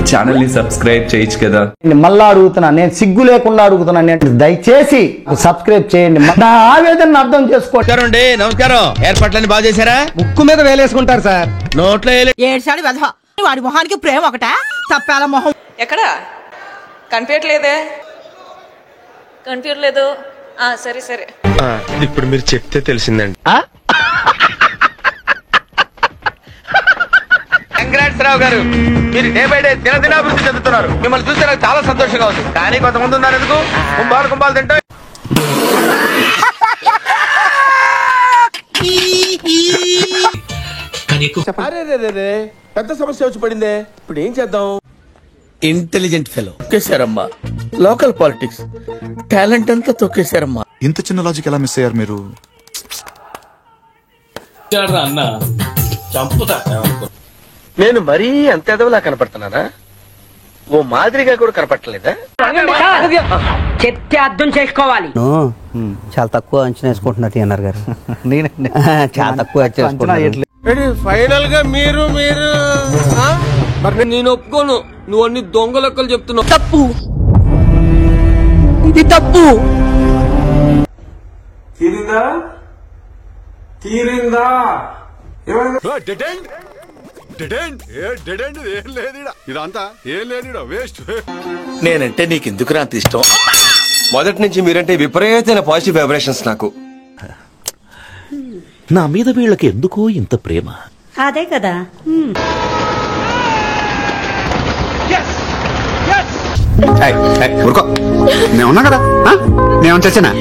Channel ని subscribe చేయొచ్చు కదా. మళ్ళా అడుగుతున్నా, నేను సిగ్గు లేకుండా అడుగుతున్నా, దయచేసి సబ్స్క్రైబ్ చేయండి. నా ఆవేదన అర్థం చేసుకోండి. నమస్కారం. ఏర్పాట్లన్నీ బాగా చేశారా? ముక్కు మీద వేలేసుకుంటారు సార్. నోట్లో ఏడ్చాడు వెధవ. వాడి మొహానికి ప్రేమ ఒకట, తప్పాల మొహం ఎక్కడ కనిపించట్లేదే. కనిపించలేదు. సరే సరే, ఇప్పుడు మీరు చెప్తే తెలిసిందండి. కంగ్రాట్స్ రావు గారు, మీరు డే బై డే దినదినాభివృద్ధి చెందుతున్నారు. మిమ్మల్ని చూస్తే నాకు చాలా సంతోషంగా ఉంది. కానీ కొంతమంది ఉన్నారు ఎందుకు కుంభాలు తింటా. పెద్ద సమస్య వచ్చి పడిందే, ఇప్పుడు ఏం చేద్దాం? ఇంటెలిజెంట్ ఫెలో తొక్కేశారమ్మా. లోకల్ పాలిటిక్స్ టాలెంట్ అంతా తొక్కేశారమ్మా. ఇంత చిన్న లాజిక్ ఎలా మిస్ అయ్యారు మీరు? నేను మరీ అంత ఎదవలా కనపడుతున్నానా? ఓ మాదిరిగా కూడా కనపడలేదా? చెప్తే అర్థం చేసుకోవాలి. చాలా తక్కువ అంచనా వేసుకుంటున్నట్టు అన్నారు గారు. చాలా తక్కువ ఫైనల్ గా మీరు మరి నేను ఒప్పుకోను. నువ్వు అన్ని దొంగ లెక్కలు చెప్తున్నావు. తప్పు, ఇది తప్పు. నేనంటే నీకు ఎందుకు అంత ఇష్టం? మొదటి నుంచి మీరంటే విపరీతమైన పాజిటివ్ వైబ్రేషన్స్ నాకు. నా మీద వీళ్ళకి ఎందుకో ఇంత ప్రేమ. అదే కదా. ఊరుకో, నేనున్నా కదా, నేను చచ్చానా?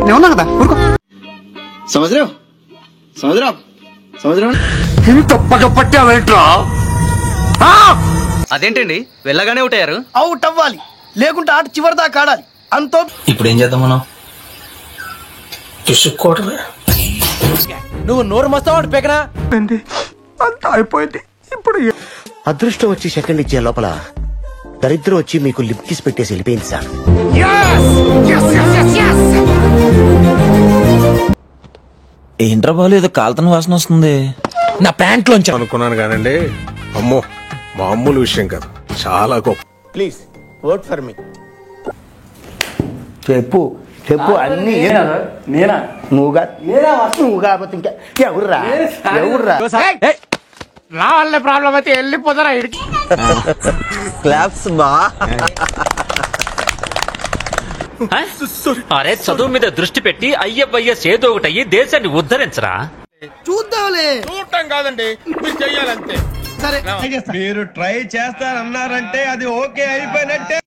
నేనున్నా కదా, ఊరుకో. సముద్రం సముద్రం సముద్రం ఇంత పగపట్టావేంట్రా? అదేంటండి వెళ్ళగానే ఉంటారు? అవుట్ అవ్వాలి, లేకుంటే ఆట చివరి దాకా ఆడాలి. అంతో ఇప్పుడు ఏం చేద్దాం మనం? చూసుకోవటమే. నువ్వు నోరు మస్తావాడు పెకనా. అంతా అయిపోయింది. ఇప్పుడు అదృష్టం వచ్చి సెకండ్ ఇచ్చే లోపల దరిద్రం వచ్చి మీకు లిప్ కిస్ పెట్టేసి వెళ్ళిపోయింది సార్. ఏంట్రా బాలు, ఏదో కాలుతన వాసన వస్తుంది. నా ప్యాంట్ లోంచి అనుకున్నాను కానండి, అమ్మో మామూలు విషయం కాదు, చాలా గొప్ప. Please work for me. చెప్పు చెప్పు అన్ని. నువ్వు కాకపోతే ఇంకా ఎవర్రా? నా వల్ల ప్రాబ్లం అయితే వెళ్ళిపోతారా? క్లాప్స్ బా. అరే, చదువు మీద దృష్టి పెట్టి అయ్యవయ్యస్ ఏదో ఒకటి అయ్యి దేశాన్ని ఉద్ధరించరా. చూద్దాంలే. చూడటం కాదండి, మీరు చెయ్యాలంతే. సరే, మీరు ట్రై చేస్తారన్నారంటే అది ఓకే అయిపోయినట్టే.